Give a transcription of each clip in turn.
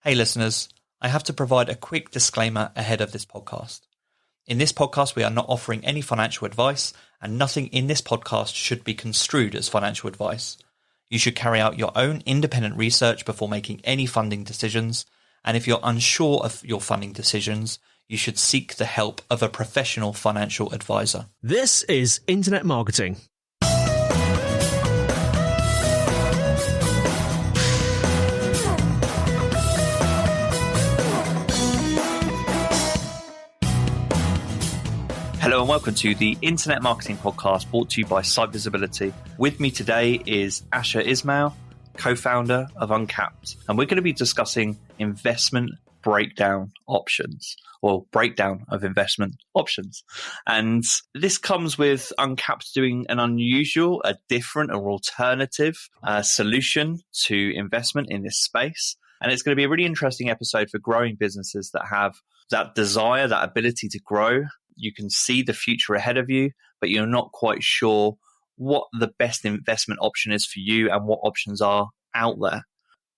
Hey listeners, I have to provide a quick disclaimer ahead of this podcast. In this podcast, we are not offering any financial advice, and nothing in this podcast should be construed as financial advice. You should carry out your own independent research before making any funding decisions, and if you're unsure of your funding decisions, you should seek the help of a professional financial advisor. This is Internet Marketing. Hello and welcome to the Internet Marketing Podcast brought to you by Site Visibility. With me today is Asher Ismail, co-founder of Uncapped, and we're going to be discussing investment breakdown options, or breakdown of investment options. And this comes with Uncapped doing an unusual, a different or alternative solution to investment in this space. And it's going to be a really interesting episode for growing businesses that have that desire, that ability to grow. You can see the future ahead of you, but you're not quite sure what the best investment option is for you and what options are out there.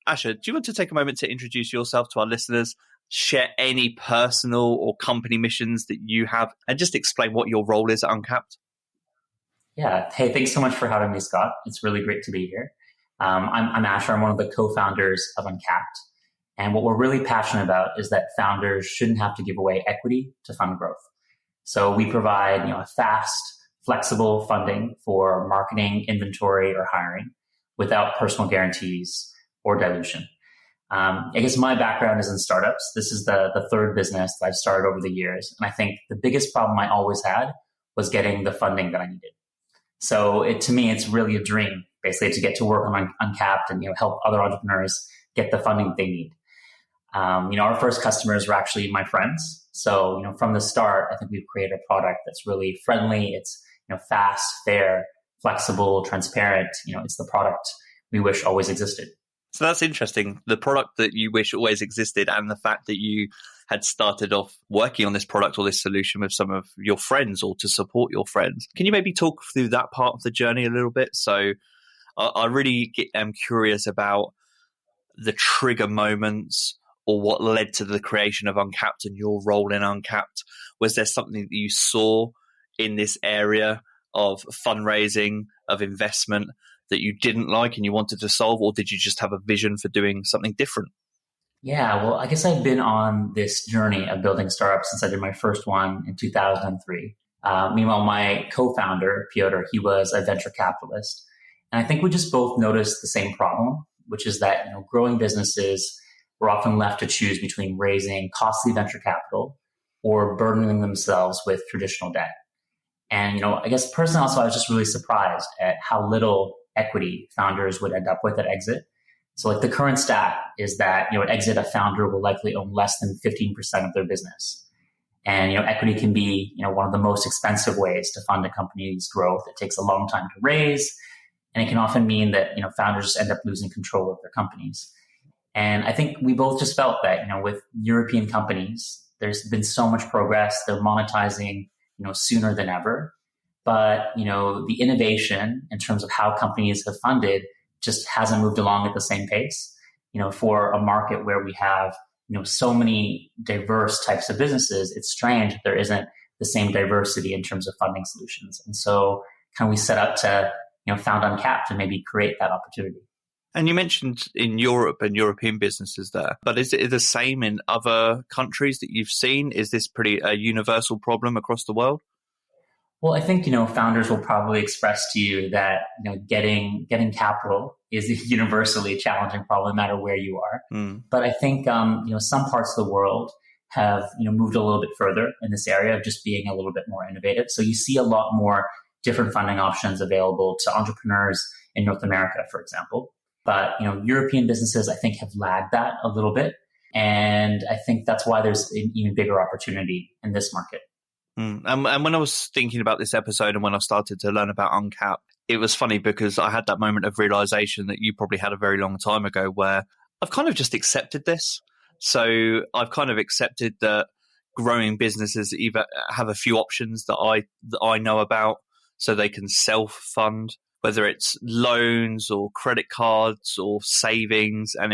Asher, do you want to take a moment to introduce yourself to our listeners, share any personal or company missions that you have, and just explain what your role is at Uncapped? Yeah. Hey, thanks so much for having me, Scott. It's really great to be here. I'm Asher. I'm one of the co-founders of Uncapped. And what we're really passionate about is that founders shouldn't have to give away equity to fund growth. So we provide, a fast, flexible funding for marketing, inventory, or hiring without personal guarantees or dilution. I guess my background is in startups. This is the third business that I've started over the years. And I think the biggest problem I always had was getting the funding that I needed. So to me, it's really a dream, basically, to get to work on Uncapped and help other entrepreneurs get the funding that they need. Our first customers were actually my friends. So, from the start, I think we've created a product that's really friendly. It's, fast, fair, flexible, transparent. It's the product we wish always existed. So that's interesting. The product that you wish always existed, and the fact that you had started off working on this product or this solution with some of your friends or to support your friends. Can you maybe talk through that part of the journey a little bit? So I really am curious about the trigger moments, or what led to the creation of Uncapped and your role in Uncapped. Was there something that you saw in this area of fundraising, of investment, that you didn't like and you wanted to solve, or did you just have a vision for doing something different? Yeah, well, I guess I've been on this journey of building startups since I did my first one in 2003. Meanwhile, my co-founder, Piotr, he was a venture capitalist. And I think we just both noticed the same problem, which is that growing businesses were often left to choose between raising costly venture capital or burdening themselves with traditional debt. And, I guess personally also, I was just really surprised at how little equity founders would end up with at exit. So the current stat is that, at exit, a founder will likely own less than 15% of their business. And, equity can be, one of the most expensive ways to fund a company's growth. It takes a long time to raise, and it can often mean that, founders end up losing control of their companies. And I think we both just felt that, with European companies, there's been so much progress. They're monetizing, sooner than ever. But, the innovation in terms of how companies have funded just hasn't moved along at the same pace. For a market where we have, so many diverse types of businesses, it's strange that there isn't the same diversity in terms of funding solutions. And so we set up to, found Uncapped and maybe create that opportunity. And you mentioned in Europe and European businesses there, but is it the same in other countries that you've seen? Is this pretty a universal problem across the world? Well, I think, founders will probably express to you that, getting capital is a universally challenging problem, no matter where you are. But I think, some parts of the world have, moved a little bit further in this area of just being a little bit more innovative. So you see a lot more different funding options available to entrepreneurs in North America, for example. But, European businesses, I think, have lagged that a little bit. And I think that's why there's an even bigger opportunity in this market. And when I was thinking about this episode and when I started to learn about Uncapped, it was funny because I had that moment of realization that you probably had a very long time ago where I've kind of just accepted this. So I've kind of accepted that growing businesses either have a few options that I know about so they can self-fund whether it's loans or credit cards or savings, and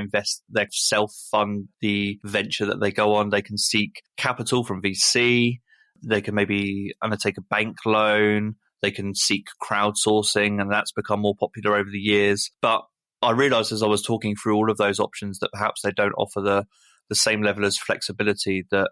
they self-fund the venture that they go on. They can seek capital from VC. They can maybe undertake a bank loan. They can seek crowdsourcing, and that's become more popular over the years. But I realized as I was talking through all of those options that perhaps they don't offer the same level of flexibility that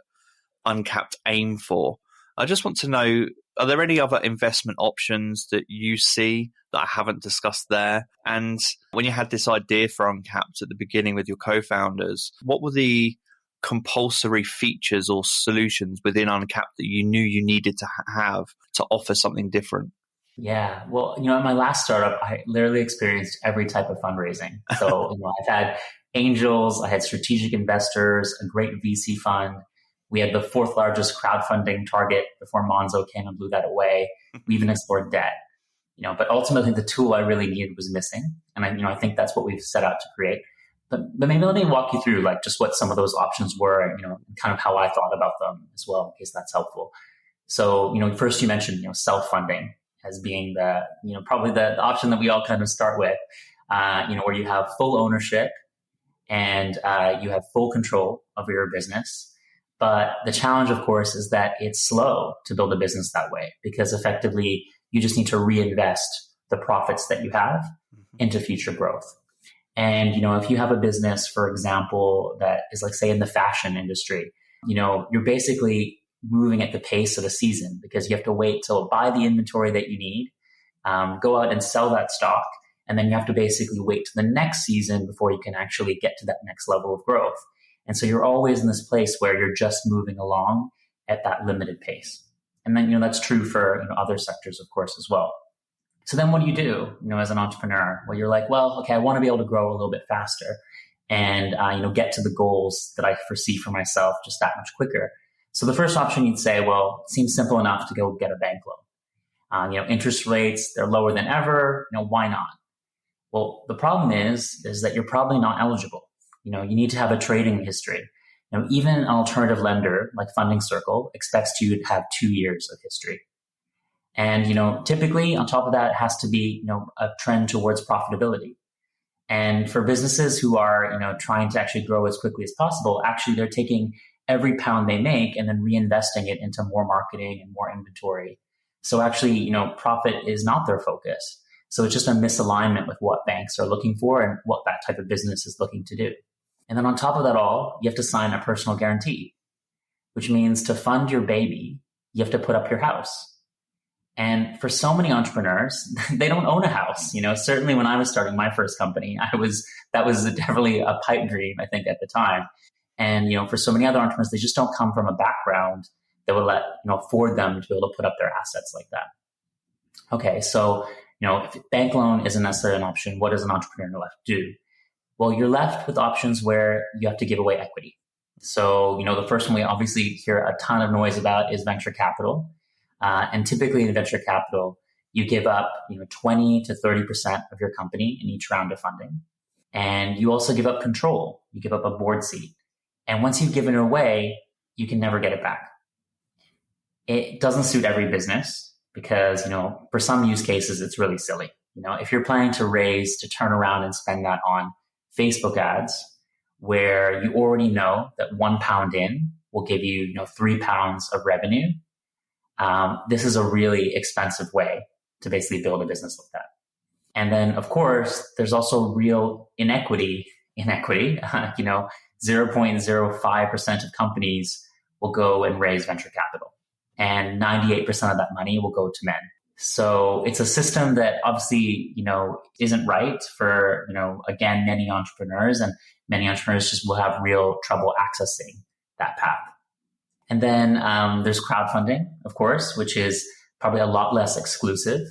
Uncapped aim for. I just want to know, are there any other investment options that you see that I haven't discussed there? And when you had this idea for Uncapped at the beginning with your co-founders, what were the compulsory features or solutions within Uncapped that you knew you needed to have to offer something different? Yeah. Well, in my last startup, I literally experienced every type of fundraising. So, I've had angels, I had strategic investors, a great VC fund. We had the fourth largest crowdfunding target before Monzo came and blew that away. We even explored debt, but ultimately the tool I really needed was missing. And I think that's what we've set out to create. But maybe let me walk you through like just what some of those options were and, kind of how I thought about them as well, in case that's helpful. So, first you mentioned, self-funding as being the, probably the option that we all kind of start with, where you have full ownership and you have full control over your business. But the challenge, of course, is that it's slow to build a business that way because effectively you just need to reinvest the profits that you have into future growth. And, if you have a business, for example, that is like, say, in the fashion industry, you're basically moving at the pace of a season because you have to wait till buy the inventory that you need, go out and sell that stock. And then you have to basically wait to the next season before you can actually get to that next level of growth. And so you're always in this place where you're just moving along at that limited pace. And then, that's true for other sectors, of course, as well. So then what do you do, as an entrepreneur? Well, you're like, well, okay, I want to be able to grow a little bit faster and, get to the goals that I foresee for myself just that much quicker. So the first option you'd say, well, it seems simple enough to go get a bank loan. Interest rates, they're lower than ever. Why not? Well, the problem is that you're probably not eligible. You need to have a trading history. Even an alternative lender like Funding Circle expects you to have 2 years of history. And, typically on top of that, it has to be, a trend towards profitability. And for businesses who are, trying to actually grow as quickly as possible, actually they're taking every pound they make and then reinvesting it into more marketing and more inventory. So actually, profit is not their focus. So it's just a misalignment with what banks are looking for and what that type of business is looking to do. And then on top of that all, you have to sign a personal guarantee, which means to fund your baby, you have to put up your house. And for so many entrepreneurs, they don't own a house. Certainly when I was starting my first company, that was definitely a pipe dream, I think, at the time. And, for so many other entrepreneurs, they just don't come from a background that would afford them to be able to put up their assets like that. Okay, so, if bank loan isn't necessarily an option, what does an entrepreneur left do? Well, you're left with options where you have to give away equity. So, the first one we obviously hear a ton of noise about is venture capital. And typically in venture capital, you give up 20 to 30% of your company in each round of funding. And you also give up control. You give up a board seat. And once you've given it away, you can never get it back. It doesn't suit every business because, for some use cases, it's really silly. If you're planning to turn around and spend that on Facebook ads, where you already know that £1 in will give you, 3 pounds of revenue. This is a really expensive way to basically build a business like that. And then, of course, there's also real inequity. 0.05% of companies will go and raise venture capital, and 98% of that money will go to men. So it's a system that obviously, isn't right for, again, many entrepreneurs, and many entrepreneurs just will have real trouble accessing that path. And then there's crowdfunding, of course, which is probably a lot less exclusive.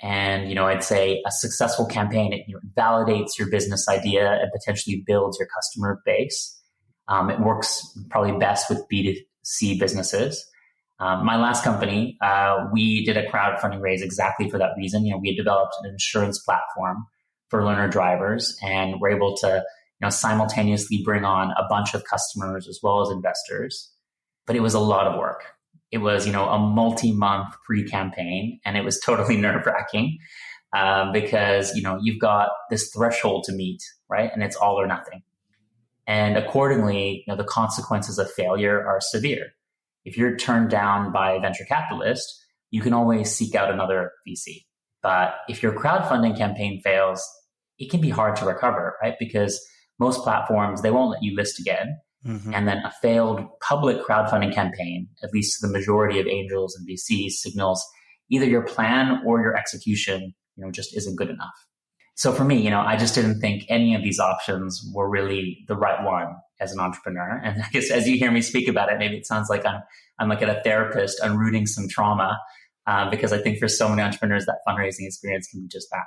And, I'd say a successful campaign, it validates your business idea and potentially builds your customer base. It works probably best with B2C businesses. My last company, we did a crowdfunding raise exactly for that reason. We had developed an insurance platform for learner drivers, and we're able to, simultaneously bring on a bunch of customers as well as investors. But it was a lot of work. It was, a multi-month pre-campaign, and it was totally nerve-wracking. because, you've got this threshold to meet, right? And it's all or nothing. And accordingly, the consequences of failure are severe. If you're turned down by a venture capitalist, you can always seek out another VC. But if your crowdfunding campaign fails, it can be hard to recover, right? Because most platforms, they won't let you list again. Mm-hmm. And then a failed public crowdfunding campaign, at least to the majority of angels and VCs, signals either your plan or your execution, just isn't good enough. So for me, I just didn't think any of these options were really the right one as an entrepreneur. And I guess as you hear me speak about it, maybe it sounds like I'm like a therapist unrooting some trauma, because I think for so many entrepreneurs, that fundraising experience can be just that.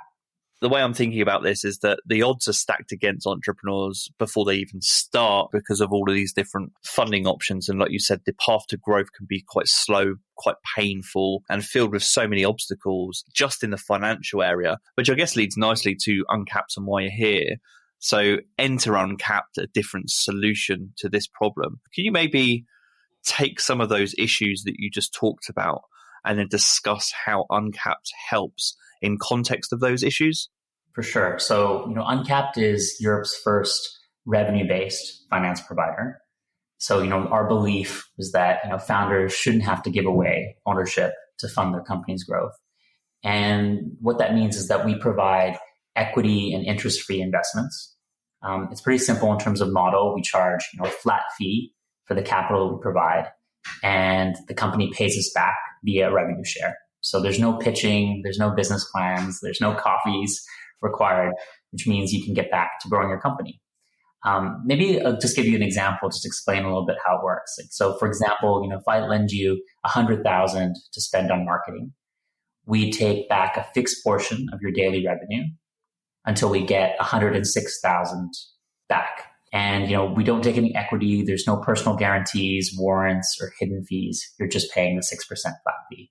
The way I'm thinking about this is that the odds are stacked against entrepreneurs before they even start because of all of these different funding options. And like you said, the path to growth can be quite slow, quite painful, and filled with so many obstacles just in the financial area, which I guess leads nicely to Uncapped and why you're here. So enter Uncapped, a different solution to this problem. Can you maybe take some of those issues that you just talked about and then discuss how Uncapped helps in context of those issues? For sure. So, Uncapped is Europe's first revenue-based finance provider. So, our belief is that, founders shouldn't have to give away ownership to fund their company's growth. And what that means is that we provide equity and interest-free investments. It's pretty simple in terms of model. We charge, a flat fee for the capital we provide, and the company pays us back via revenue share. So there's no pitching, there's no business plans, there's no coffees required, which means you can get back to growing your company. Maybe I'll just give you an example, just explain a little bit how it works. So for example, if I lend you $100,000 to spend on marketing, we take back a fixed portion of your daily revenue until we get $106,000 back. And, we don't take any equity. There's no personal guarantees, warrants, or hidden fees. You're just paying the 6% flat fee.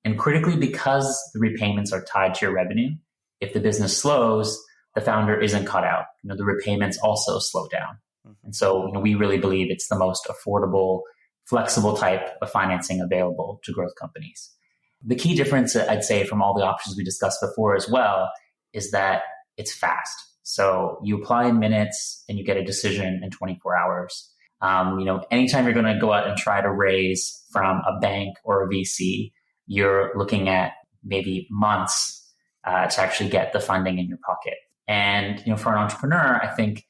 And critically, because the repayments are tied to your revenue, if the business slows, the founder isn't caught out. The repayments also slow down. And so, we really believe it's the most affordable, flexible type of financing available to growth companies. The key difference, I'd say, from all the options we discussed before as well, is that it's fast. So you apply in minutes and you get a decision in 24 hours. Anytime you're going to go out and try to raise from a bank or a VC, you're looking at maybe months to actually get the funding in your pocket. And, for an entrepreneur, I think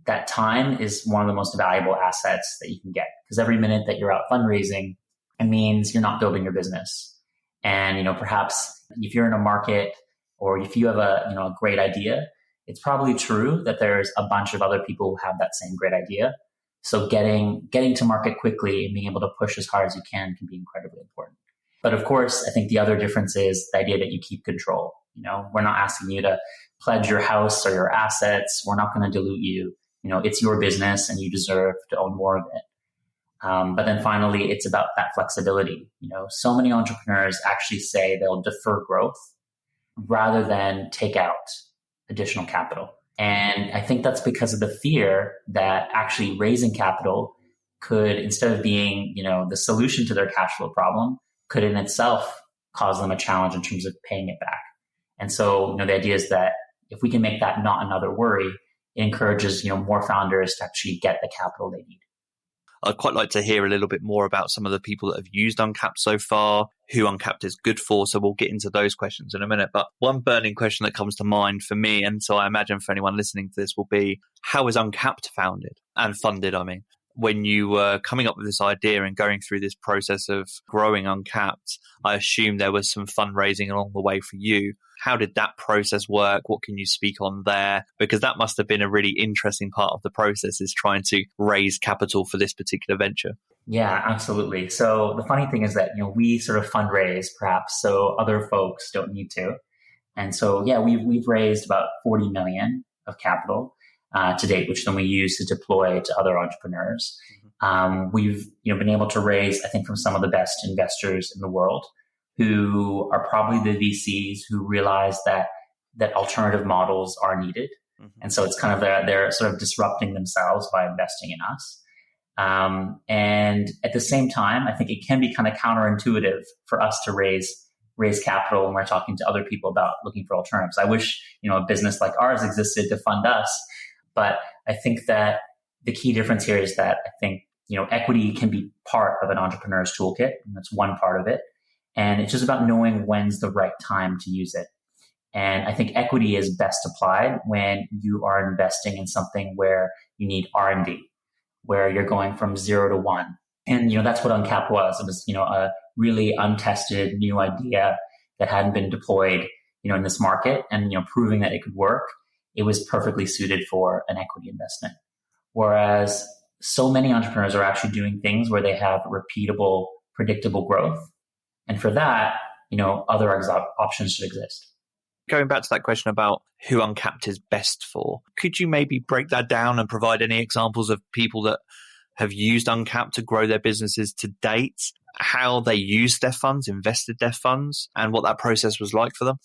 that time is one of the most valuable assets that you can get, because every minute that you're out fundraising, it means you're not building your business. And, perhaps if you're in a market or if you have a great idea, it's probably true that there's a bunch of other people who have that same great idea. So getting to market quickly and being able to push as hard as you can be incredibly important. But of course, I think the other difference is the idea that you keep control. We're not asking you to pledge your house or your assets. We're not going to dilute you. It's your business and you deserve to own more of it. But then finally, it's about that flexibility. So many entrepreneurs actually say they'll defer growth rather than take out additional capital. And I think that's because of the fear that actually raising capital could, instead of being, the solution to their cash flow problem, could in itself cause them a challenge in terms of paying it back. And so, the idea is that if we can make that not another worry, it encourages, more founders to actually get the capital they need. I'd quite like to hear a little bit more about some of the people that have used Uncapped so far, who Uncapped is good for. So we'll get into those questions in a minute. But one burning question that comes to mind for me, and so I imagine for anyone listening to this, will be, how is Uncapped founded and funded? When you were coming up with this idea and going through this process of growing Uncapped, I assume there was some fundraising along the way for you. How did that process work? What can you speak on there? Because that must have been a really interesting part of the process, is trying to raise capital for this particular venture. Yeah, absolutely. So the funny thing is that, we sort of fundraise perhaps so other folks don't need to. And so, we've raised about 40 million of capital to date, which then we use to deploy to other entrepreneurs. We've been able to raise, I think, from some of the best investors in the world, who are probably the VCs who realize that alternative models are needed. And so it's kind of they're sort of disrupting themselves by investing in us. And at the same time, I think it can be kind of counterintuitive for us to raise raise capital when we're talking to other people about looking for alternatives. I wish, a business like ours existed to fund us. But I think that the key difference here is that I think, equity can be part of an entrepreneur's toolkit. And that's one part of it. And it's just about knowing when's the right time to use it. And I think equity is best applied when you are investing in something where you need R&D, where you're going from 0 to 1. And, that's what Uncapped was. It was, a really untested new idea that hadn't been deployed, in this market and, proving that it could work. It was perfectly suited for an equity investment. Whereas so many entrepreneurs are actually doing things where they have repeatable, predictable growth. And for that, other options should exist. Going back to that question about who Uncapped is best for, could you maybe break that down and provide any examples of people that have used Uncapped to grow their businesses to date, how they used their funds, invested their funds, and what that process was like for them?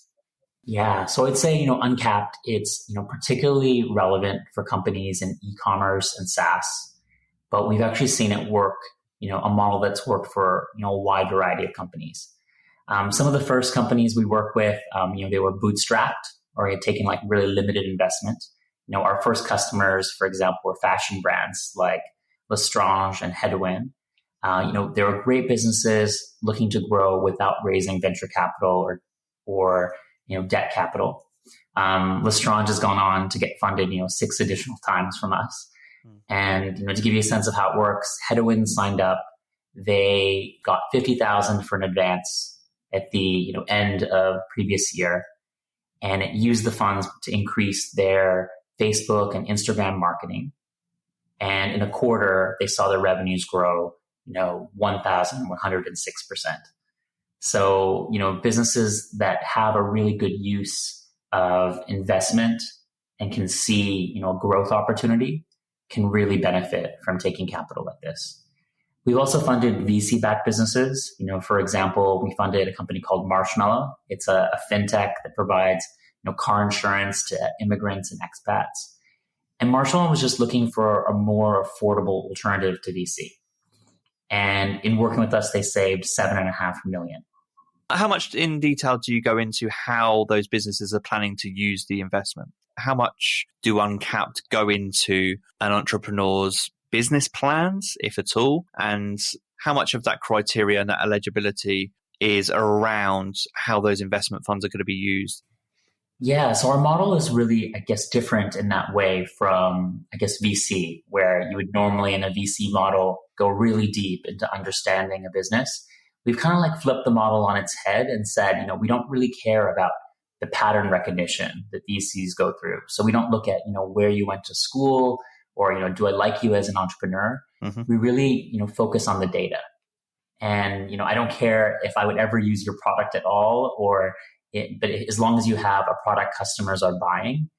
Yeah, so I'd say, Uncapped, it's, particularly relevant for companies in e-commerce and SaaS, but we've actually seen it work, a model that's worked for, a wide variety of companies. Some of the first companies we worked with, they were bootstrapped or had taken like really limited investment. Our first customers, for example, were fashion brands like Lestrange and Hedwin. They were great businesses looking to grow without raising venture capital or debt capital. Lestrange has gone on to get funded, 6 additional times from us. And, to give you a sense of how it works, Hedwin signed up. They got $50,000 for an advance at the end of previous year, and it used the funds to increase their Facebook and Instagram marketing. And in a quarter, they saw their revenues grow, 1,106%. So, businesses that have a really good use of investment and can see, a growth opportunity can really benefit from taking capital like this. We've also funded VC-backed businesses. For example, we funded a company called Marshmallow. It's a fintech that provides, car insurance to immigrants and expats. And Marshmallow was just looking for a more affordable alternative to VC. And in working with us, they saved $7.5 million. How much in detail do you go into how those businesses are planning to use the investment? How much do Uncapped go into an entrepreneur's business plans, if at all? And how much of that criteria and that eligibility is around how those investment funds are going to be used? Yeah, so our model is really, different in that way from, VC, where you would normally in a VC model go really deep into understanding a business. We've kind of flipped the model on its head and said, we don't really care about the pattern recognition that VCs go through. So we don't look at, where you went to school or, do I like you as an entrepreneur? Mm-hmm. We really, focus on the data. And, I don't care if I would ever use your product at all but as long as you have a product customers are buying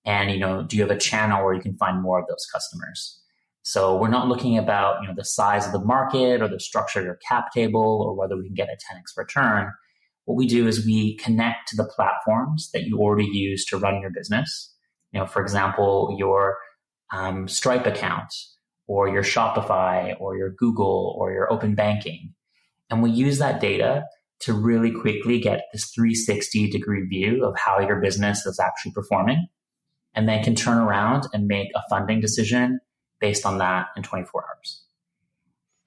and, do you have a channel where you can find more of those customers? So we're not looking about, the size of the market or the structure of your cap table or whether we can get a 10x return. What we do is we connect to the platforms that you already use to run your business. For example, your Stripe account or your Shopify or your Google or your open banking. And we use that data to really quickly get this 360-degree view of how your business is actually performing, and then can turn around and make a funding decision based on that in 24 hours.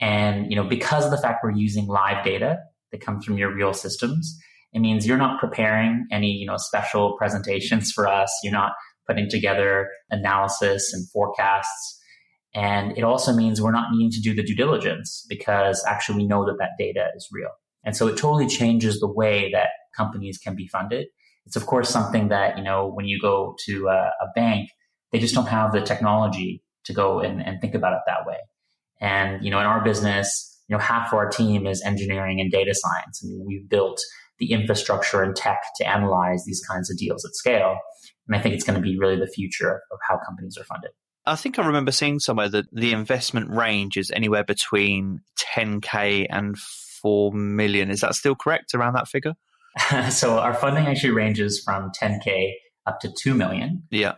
And, because of the fact we're using live data that comes from your real systems, it means you're not preparing any, special presentations for us. You're not putting together analysis and forecasts. And it also means we're not needing to do the due diligence because actually we know that that data is real. And so it totally changes the way that companies can be funded. It's of course something that, when you go to a bank, they just don't have the technology to go and think about it that way. And, in our business, half of our team is engineering and data science. And we've built the infrastructure and tech to analyze these kinds of deals at scale. And I think it's going to be really the future of how companies are funded. I think I remember seeing somewhere that the investment range is anywhere between 10K and 4 million. Is that still correct around that figure? So our funding actually ranges from 10K up to 2 million. Yeah.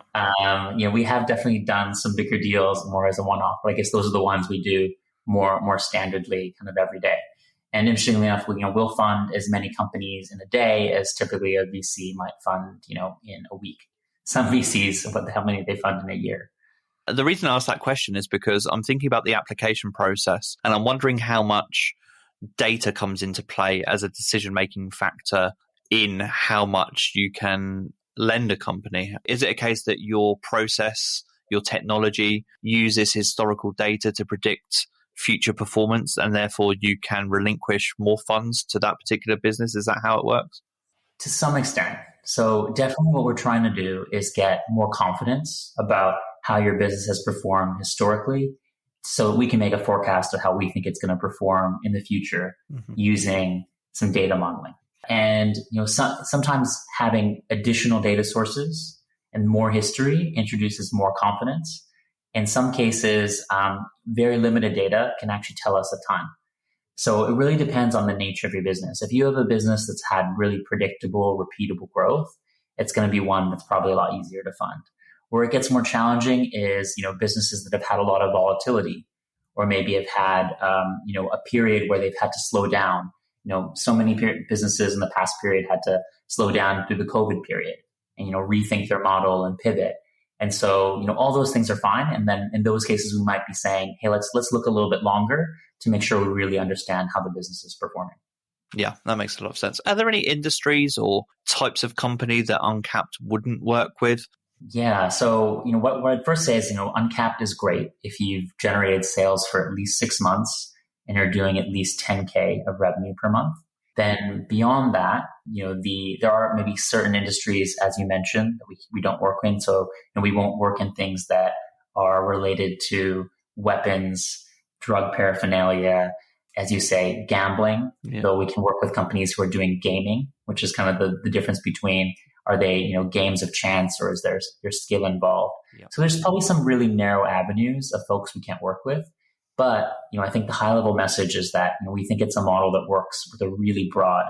We have definitely done some bigger deals more as a one-off, but I guess those are the ones we do more standardly kind of every day. And interestingly enough, we'll fund as many companies in a day as typically a VC might fund, in a week. Some VCs, how many they fund in a year. The reason I asked that question is because I'm thinking about the application process, and I'm wondering how much data comes into play as a decision-making factor in how much you can lend a company. Is it a case that your process, your technology uses historical data to predict future performance, and therefore you can relinquish more funds to that particular business? Is that how it works? To some extent. So definitely what we're trying to do is get more confidence about how your business has performed historically, so we can make a forecast of how we think it's going to perform in the future using some data modeling. And sometimes having additional data sources and more history introduces more confidence. In some cases, very limited data can actually tell us a ton. So it really depends on the nature of your business. If you have a business that's had really predictable, repeatable growth, it's going to be one that's probably a lot easier to fund. Where it gets more challenging is, businesses that have had a lot of volatility, or maybe have had, a period where they've had to slow down. So many businesses in the past period had to slow down through the COVID period and, rethink their model and pivot. And so, all those things are fine. And then in those cases, we might be saying, hey, let's look a little bit longer to make sure we really understand how the business is performing. Yeah, that makes a lot of sense. Are there any industries or types of company that Uncapped wouldn't work with? Yeah. So, what I'd first say is, Uncapped is great if you've generated sales for at least 6 months and you're doing at least 10K of revenue per month. Then beyond that, there are maybe certain industries, as you mentioned, that we don't work in. So, we won't work in things that are related to weapons, drug paraphernalia, as you say, gambling. Yeah. Though we can work with companies who are doing gaming, which is kind of the difference between, are they, games of chance, or is there skill involved? Yeah. So there's probably some really narrow avenues of folks we can't work with. But, I think the high level message is that we think it's a model that works with a really broad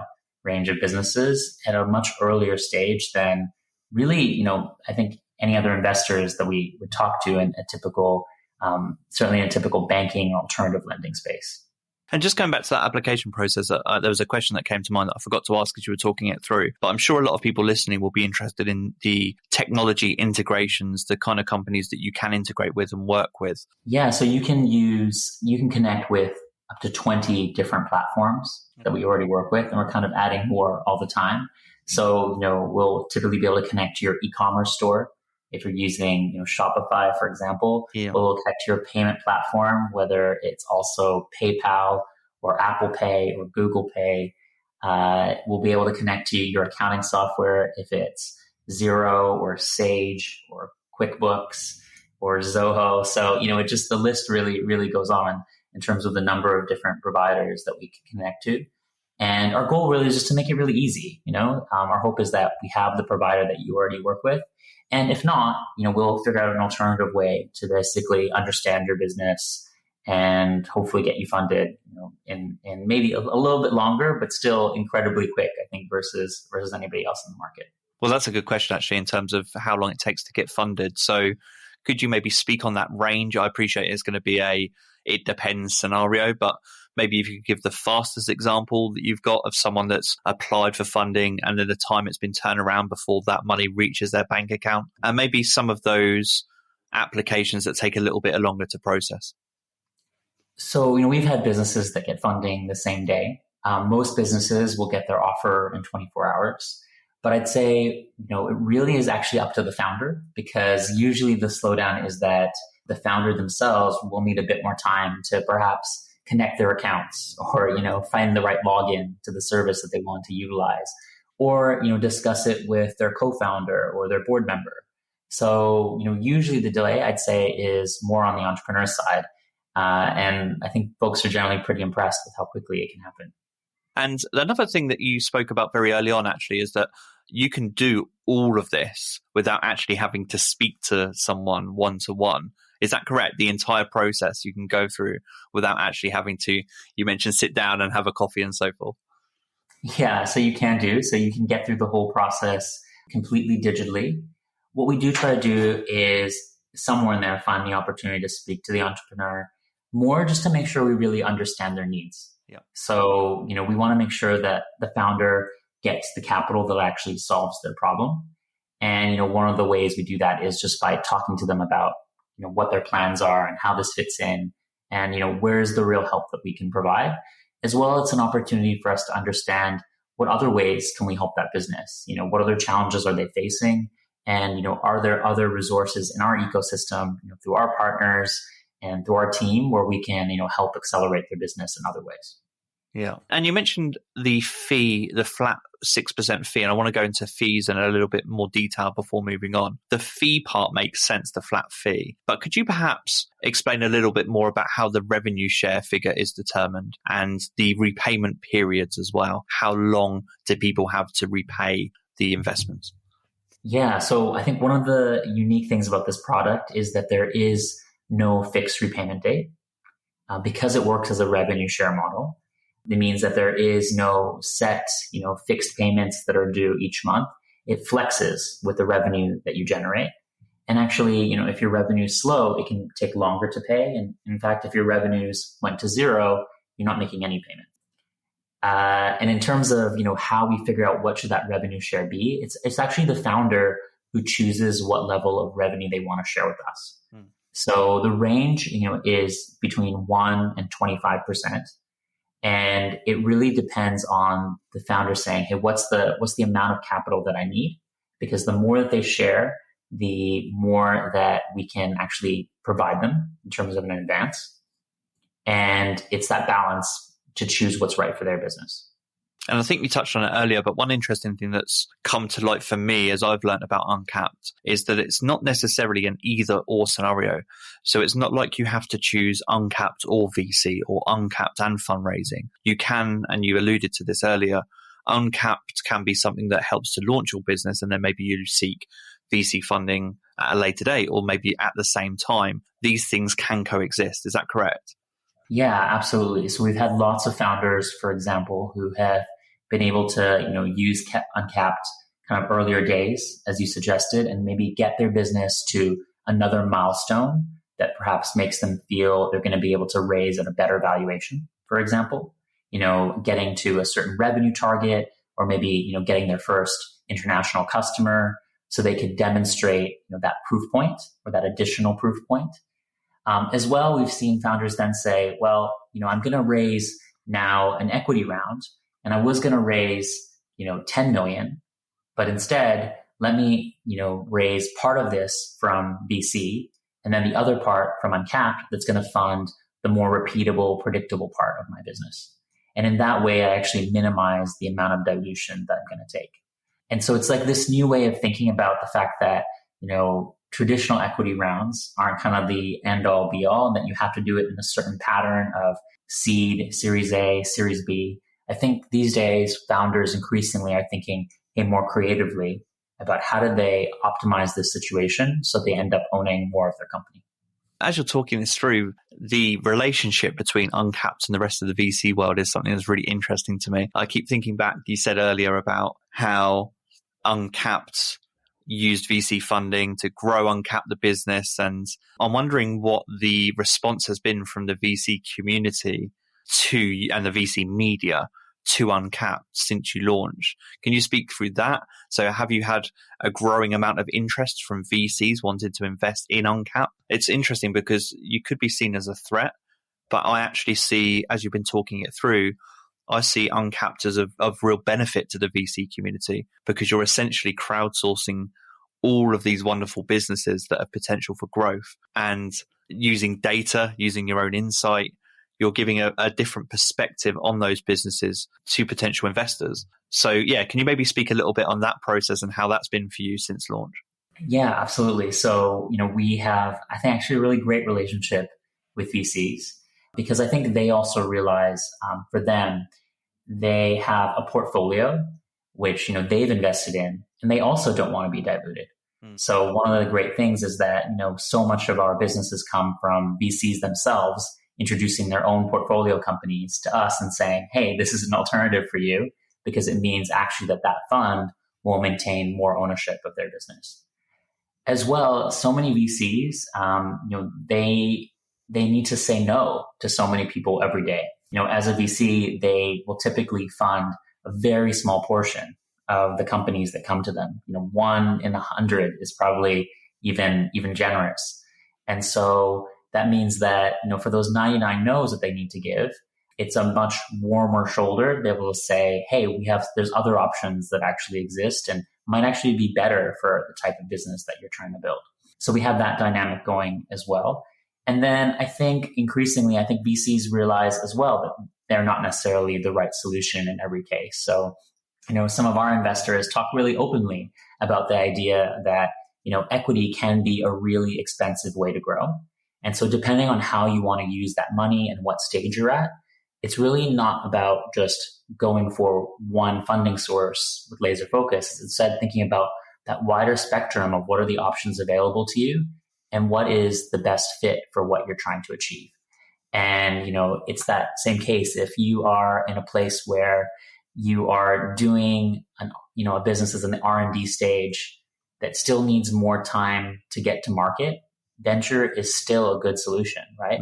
range of businesses at a much earlier stage than really, I think any other investors that we would talk to in a typical, certainly in a typical banking alternative lending space. And just going back to that application process, there was a question that came to mind that I forgot to ask as you were talking it through. But I'm sure a lot of people listening will be interested in the technology integrations, the kind of companies that you can integrate with and work with. Yeah, so you can connect with up to 20 different platforms that we already work with, and we're kind of adding more all the time. So, we'll typically be able to connect to your e-commerce store. If you're using, Shopify, for example, we'll connect to your payment platform, whether it's also PayPal or Apple Pay or Google Pay. We'll be able to connect to your accounting software if it's Xero or Sage or QuickBooks or Zoho. So, the list really, really goes on in terms of the number of different providers that we can connect to. And our goal really is just to make it really easy. Our hope is that we have the provider that you already work with. And if not, we'll figure out an alternative way to basically understand your business and hopefully get you funded, in maybe a little bit longer, but still incredibly quick, I think, versus anybody else in the market. Well, that's a good question, actually, in terms of how long it takes to get funded. So could you maybe speak on that range? I appreciate it's going to be it depends scenario, but maybe if you could give the fastest example that you've got of someone that's applied for funding and then the time it's been turned around before that money reaches their bank account, and maybe some of those applications that take a little bit longer to process. So, we've had businesses that get funding the same day. Most businesses will get their offer in 24 hours. But I'd say, it really is actually up to the founder, because usually the slowdown is that the founder themselves will need a bit more time to perhaps connect their accounts or, find the right login to the service that they want to utilize, or, discuss it with their co-founder or their board member. So, usually the delay, I'd say, is more on the entrepreneur side. And I think folks are generally pretty impressed with how quickly it can happen. And another thing that you spoke about very early on, actually, is that you can do all of this without actually having to speak to someone one-to-one. Is that correct? The entire process you can go through without actually having to, you mentioned, sit down and have a coffee and so forth. Yeah, so you can do. So you can get through the whole process completely digitally. What we do try to do is somewhere in there find the opportunity to speak to the entrepreneur more, just to make sure we really understand their needs. Yeah. So, we want to make sure that the founder gets the capital that actually solves their problem. And, one of the ways we do that is just by talking to them about, what their plans are and how this fits in and, where's the real help that we can provide. As well, it's an opportunity for us to understand what other ways can we help that business? What other challenges are they facing? And, are there other resources in our ecosystem, through our partners and through our team where we can, help accelerate their business in other ways? Yeah. And you mentioned the fee, the flat 6% fee, and I want to go into fees in a little bit more detail before moving on. The fee part makes sense, the flat fee. But could you perhaps explain a little bit more about how the revenue share figure is determined and the repayment periods as well? How long do people have to repay the investments? Yeah. So I think one of the unique things about this product is that there is no fixed repayment date because it works as a revenue share model. It means that there is no set, fixed payments that are due each month. It flexes with the revenue that you generate. And actually, if your revenue is slow, it can take longer to pay. And in fact, if your revenues went to zero, you're not making any payment. And in terms of, how we figure out what should that revenue share be, it's actually the founder who chooses what level of revenue they want to share with us. So the range, is between 1 and 25%. And it really depends on the founder saying, hey, what's the amount of capital that I need? Because the more that they share, the more that we can actually provide them in terms of an advance. And it's that balance to choose what's right for their business. And I think we touched on it earlier, but one interesting thing that's come to light for me as I've learned about Uncapped is that it's not necessarily an either or scenario. So it's not like you have to choose Uncapped or VC or Uncapped and fundraising. You can, and you alluded to this earlier, Uncapped can be something that helps to launch your business and then maybe you seek VC funding at a later date or maybe at the same time. These things can coexist. Is that correct? Yeah, absolutely. So we've had lots of founders, for example, who have been able to, use Uncapped kind of earlier days, as you suggested, and maybe get their business to another milestone that perhaps makes them feel they're going to be able to raise at a better valuation, for example, getting to a certain revenue target or maybe, getting their first international customer so they could demonstrate, that proof point or that additional proof point. As well, we've seen founders then say, well, I'm going to raise now an equity round and I was going to raise, 10 million, but instead let me, raise part of this from VC and then the other part from Uncapped that's going to fund the more repeatable, predictable part of my business. And in that way, I actually minimize the amount of dilution that I'm going to take. And so it's like this new way of thinking about the fact that, traditional equity rounds aren't kind of the end all be all, and that you have to do it in a certain pattern of seed, Series A, Series B. I think these days founders increasingly are thinking more creatively about how do they optimize this situation so they end up owning more of their company. As you're talking this through, the relationship between Uncapped and the rest of the VC world is something that's really interesting to me. I keep thinking back, you said earlier about how Uncapped used VC funding to grow Uncapped the business. And I'm wondering what the response has been from the VC community and the VC media to Uncapped since you launched. Can you speak through that? So have you had a growing amount of interest from VCs wanting to invest in Uncapped? It's interesting because you could be seen as a threat, but I actually see, as you've been talking it through, I see Uncapped as of real benefit to the VC community because you're essentially crowdsourcing all of these wonderful businesses that have potential for growth and using data, using your own insight, you're giving a different perspective on those businesses to potential investors. So yeah, can you maybe speak a little bit on that process and how that's been for you since launch? Yeah, absolutely. So, we have, I think, actually a really great relationship with VCs because I think they also realize for them, they have a portfolio which, they've invested in, and they also don't want to be diluted. So one of the great things is that, so much of our businesses come from VCs themselves introducing their own portfolio companies to us and saying, hey, this is an alternative for you because it means actually that fund will maintain more ownership of their business. As well, so many VCs, they need to say no to so many people every day. As a VC, they will typically fund a very small portion of the companies that come to them. 1 in 100 is probably even generous. And so that means that, for those 99 no's that they need to give, it's a much warmer shoulder to be able to say, hey, there's other options that actually exist and might actually be better for the type of business that you're trying to build. So we have that dynamic going as well. And then I think increasingly, VCs realize as well that they're not necessarily the right solution in every case. So, some of our investors talk really openly about the idea that, equity can be a really expensive way to grow. And so depending on how you want to use that money and what stage you're at, it's really not about just going for one funding source with laser focus. Instead, thinking about that wider spectrum of what are the options available to you and what is the best fit for what you're trying to achieve. And, it's that same case. If you are in a place where you are doing a business as an R&D stage that still needs more time to get to market, venture is still a good solution, right?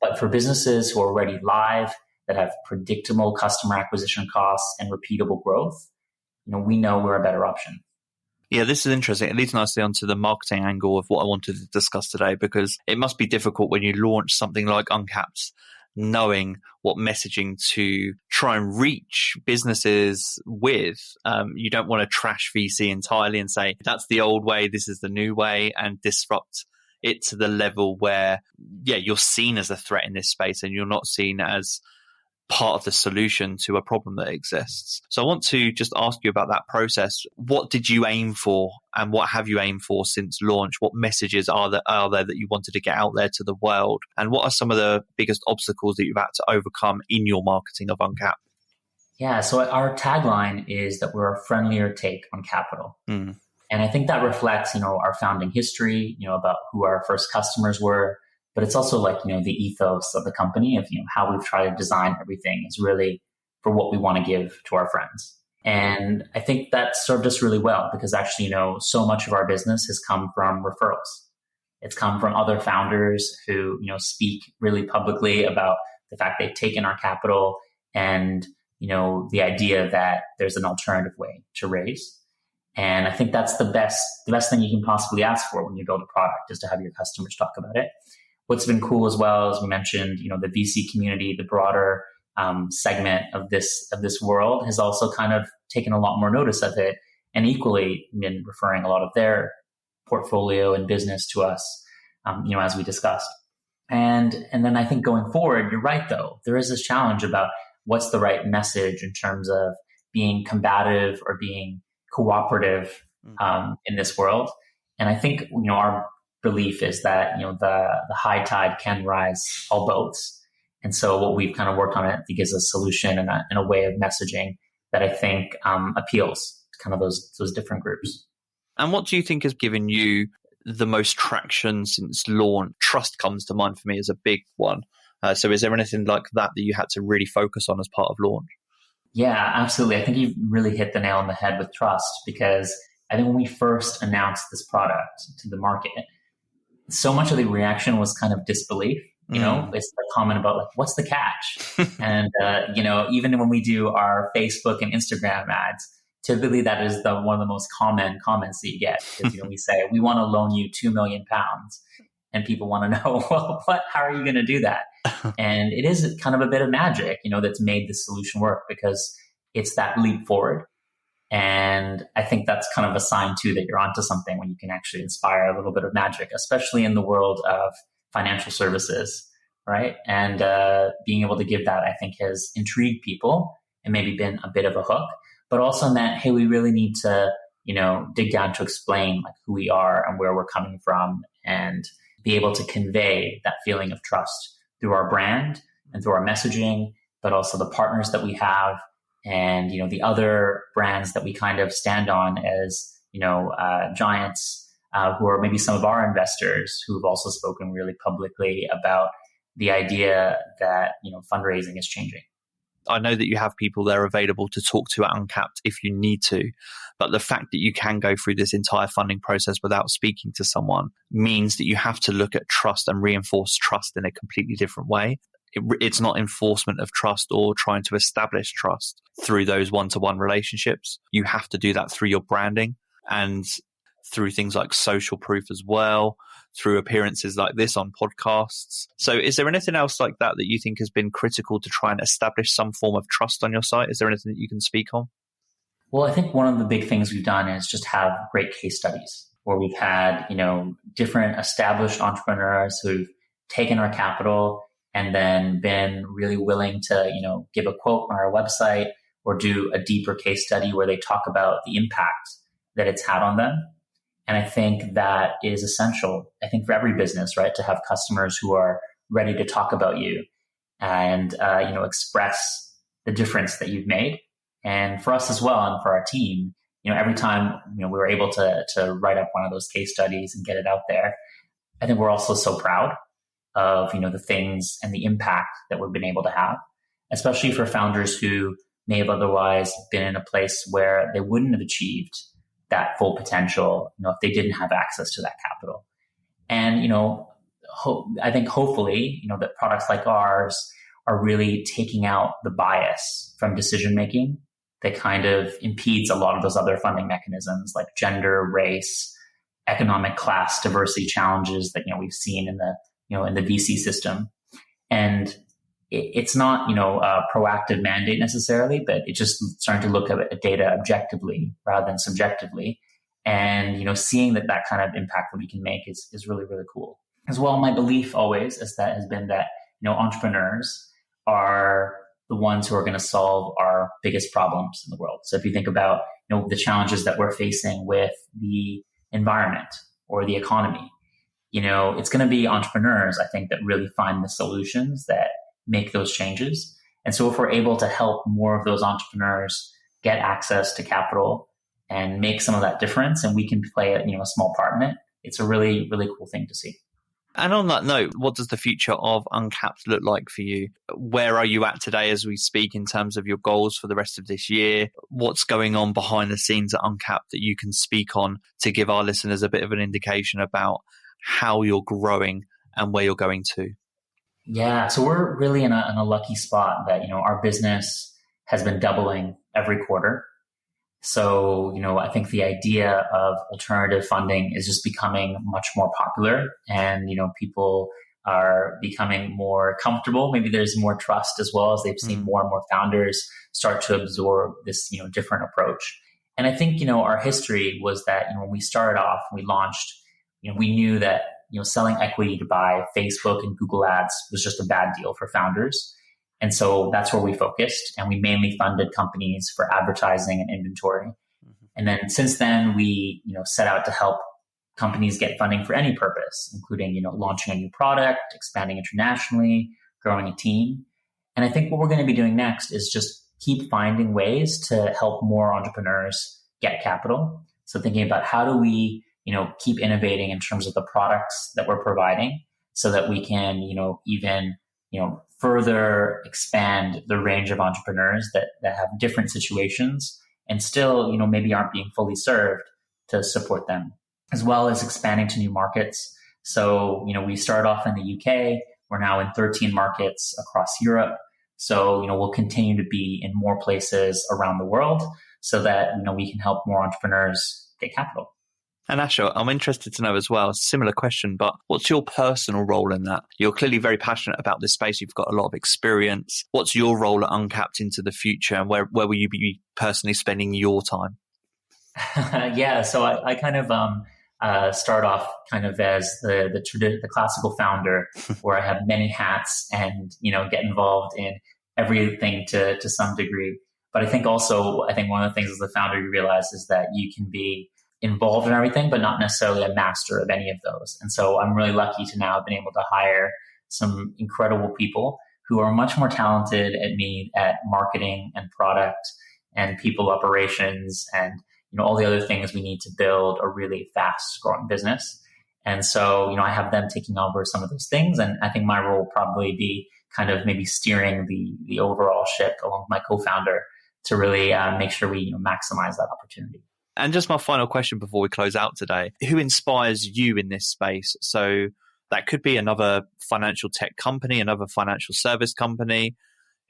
But for businesses who are already live, that have predictable customer acquisition costs and repeatable growth, we know we're a better option. Yeah, this is interesting. It leads nicely onto the marketing angle of what I wanted to discuss today, because it must be difficult when you launch something like Uncapped, knowing what messaging to try and reach businesses with. You don't want to trash VC entirely and say, that's the old way, this is the new way, and disrupt it to the level where, you're seen as a threat in this space and you're not seen as part of the solution to a problem that exists. So I want to just ask you about that process. What did you aim for and what have you aimed for since launch? What messages are there that you wanted to get out there to the world? And what are some of the biggest obstacles that you've had to overcome in your marketing of Uncapped? Yeah, so our tagline is that we're a friendlier take on capital. And I think that reflects, our founding history, about who our first customers were. But it's also the ethos of the company of, how we've tried to design everything is really for what we want to give to our friends. And I think that served us really well because actually, so much of our business has come from referrals. It's come from other founders who, speak really publicly about the fact they've taken our capital and, the idea that there's an alternative way to raise. And I think that's the best thing you can possibly ask for when you build a product is to have your customers talk about it. What's been cool as well, as we mentioned, the VC community, the broader segment of this world has also kind of taken a lot more notice of it and equally been referring a lot of their portfolio and business to us, as we discussed. And then I think going forward, you're right, though, there is this challenge about what's the right message in terms of being combative or being cooperative in this world. And I think, our belief is that, the high tide can rise all boats. And so what we've kind of worked on, I think, is a solution and a way of messaging that I think appeals to kind of those different groups. And what do you think has given you the most traction since launch? Trust comes to mind for me as a big one. So is there anything like that you had to really focus on as part of launch? Yeah, absolutely. I think you've really hit the nail on the head with trust, because I think when we first announced this product to the market, so much of the reaction was kind of disbelief. It's the comment about what's the catch? And, even when we do our Facebook and Instagram ads, typically that is one of the most common comments that you get. Because, we say, we want to loan you £2 million. And people want to know, well, how are you going to do that? And it is kind of a bit of magic, that's made this solution work because it's that leap forward. And I think that's kind of a sign too that you're onto something when you can actually inspire a little bit of magic, especially in the world of financial services, right? And being able to give that, I think, has intrigued people and maybe been a bit of a hook, but also meant, hey, we really need to, dig down to explain who we are and where we're coming from and be able to convey that feeling of trust through our brand and through our messaging, but also the partners that we have and, the other brands that we kind of stand on as, giants who are maybe some of our investors who've also spoken really publicly about the idea that, fundraising is changing. I know that you have people there available to talk to at Uncapped if you need to, but the fact that you can go through this entire funding process without speaking to someone means that you have to look at trust and reinforce trust in a completely different way. it's not enforcement of trust or trying to establish trust through those one-to-one relationships. You have to do that through your branding and through things like social proof as well, through appearances like this on podcasts. So is there anything else like that you think has been critical to try and establish some form of trust on your site? Is there anything that you can speak on? Well, I think one of the big things we've done is just have great case studies where we've had, different established entrepreneurs who've taken our capital and then been really willing to, give a quote on our website or do a deeper case study where they talk about the impact that it's had on them. And I think that is essential, I think, for every business, right? To have customers who are ready to talk about you and, express the difference that you've made. And for us as well, and for our team, every time, we were able to write up one of those case studies and get it out there, I think we're also so proud of, the things and the impact that we've been able to have, especially for founders who may have otherwise been in a place where they wouldn't have achieved that full potential, if they didn't have access to that capital. And, I think hopefully, that products like ours are really taking out the bias from decision-making that kind of impedes a lot of those other funding mechanisms like gender, race, economic class diversity challenges that, we've seen in the VC system. And it's not, a proactive mandate necessarily, but it's just starting to look at data objectively rather than subjectively. And, seeing that kind of impact that we can make is really, really cool. As well, my belief always has been that, entrepreneurs are the ones who are going to solve our biggest problems in the world. So if you think about, the challenges that we're facing with the environment or the economy, it's going to be entrepreneurs, I think, that really find the solutions that make those changes. And so if we're able to help more of those entrepreneurs get access to capital and make some of that difference, and we can play a small part in it, it's a really, really cool thing to see. And on that note, what does the future of Uncapped look like for you? Where are you at today as we speak in terms of your goals for the rest of this year? What's going on behind the scenes at Uncapped that you can speak on to give our listeners a bit of an indication about how you're growing and where you're going to? Yeah, so we're really in a lucky spot that, our business has been doubling every quarter. So, I think the idea of alternative funding is just becoming much more popular and, people are becoming more comfortable. Maybe there's more trust as well as they've seen more and more founders start to absorb this, different approach. And I think, our history was that, when we started off, we launched, we knew that, selling equity to buy Facebook and Google ads was just a bad deal for founders. And so that's where we focused, and we mainly funded companies for advertising and inventory. Mm-hmm. And then since then, we, set out to help companies get funding for any purpose, including, launching a new product, expanding internationally, growing a team. And I think what we're going to be doing next is just keep finding ways to help more entrepreneurs get capital. So thinking about how do we, keep innovating in terms of the products that we're providing so that we can, even, further expand the range of entrepreneurs that have different situations and still, maybe aren't being fully served to support them, as well as expanding to new markets. So, we started off in the UK. We're now in 13 markets across Europe. So, we'll continue to be in more places around the world so that, we can help more entrepreneurs get capital. And Asha, I'm interested to know as well, similar question, but what's your personal role in that? You're clearly very passionate about this space. You've got a lot of experience. What's your role at Uncapped into the future, and where will you be personally spending your time? Yeah, so I kind of start off kind of as the classical founder where I have many hats and, get involved in everything to some degree. But I think one of the things as a founder you realize is that you can be involved in everything, but not necessarily a master of any of those. And so I'm really lucky to now have been able to hire some incredible people who are much more talented at me at marketing and product and people operations and, all the other things we need to build a really fast growing business. And so, I have them taking over some of those things. And I think my role will probably be kind of maybe steering the overall ship along with my co-founder to really make sure we maximize that opportunity. And just my final question before we close out today, who inspires you in this space? So That could be another financial tech company, another financial service company.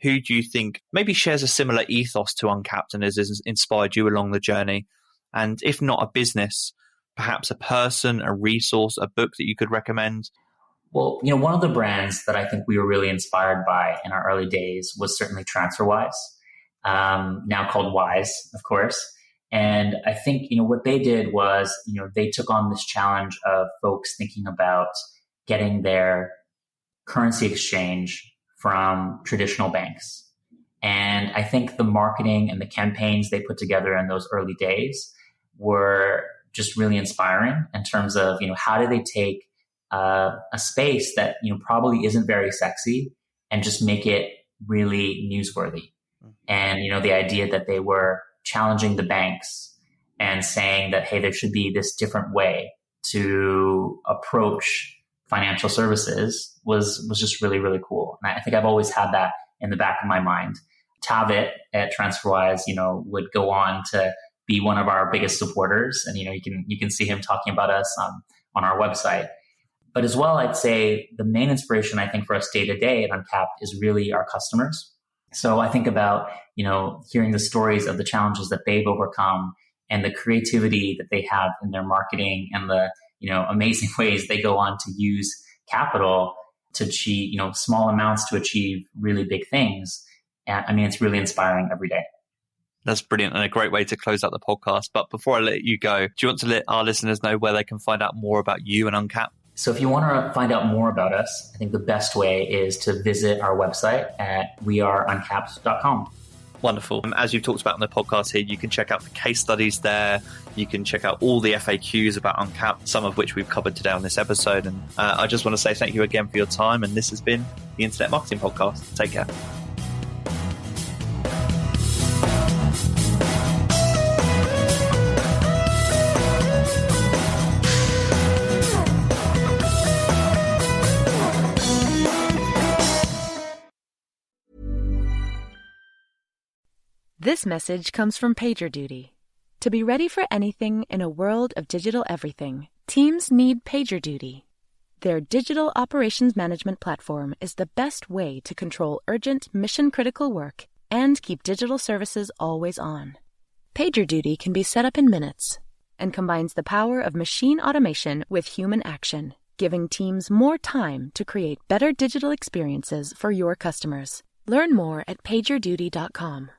Who do you think maybe shares a similar ethos to Uncapped and has inspired you along the journey? And if not a business, perhaps a person, a resource, a book that you could recommend? Well, one of the brands that I think we were really inspired by in our early days was certainly TransferWise, now called Wise, of course. And I think, what they did was, they took on this challenge of folks thinking about getting their currency exchange from traditional banks. And I think the marketing and the campaigns they put together in those early days were just really inspiring in terms of, how do they take a space that, probably isn't very sexy and just make it really newsworthy. And, the idea that they were challenging the banks and saying that, hey, there should be this different way to approach financial services was just really, really cool. And I think I've always had that in the back of my mind. Tavit at TransferWise, would go on to be one of our biggest supporters. And, you can see him talking about us on our website. But as well, I'd say the main inspiration, I think, for us day to day at Uncapped is really our customers. So I think about, hearing the stories of the challenges that they've overcome and the creativity that they have in their marketing and the, amazing ways they go on to use capital to achieve, small amounts to achieve really big things. And it's really inspiring every day. That's brilliant and a great way to close out the podcast. But before I let you go, do you want to let our listeners know where they can find out more about you and Uncapped? So if you want to find out more about us, I think the best way is to visit our website at weareuncapped.com. Wonderful. As you've talked about in the podcast here, you can check out the case studies there. You can check out all the FAQs about Uncapped, some of which we've covered today on this episode. And I just want to say thank you again for your time. And this has been the Internet Marketing Podcast. Take care. This message comes from PagerDuty. To be ready for anything in a world of digital everything, teams need PagerDuty. Their digital operations management platform is the best way to control urgent, mission-critical work and keep digital services always on. PagerDuty can be set up in minutes and combines the power of machine automation with human action, giving teams more time to create better digital experiences for your customers. Learn more at pagerduty.com.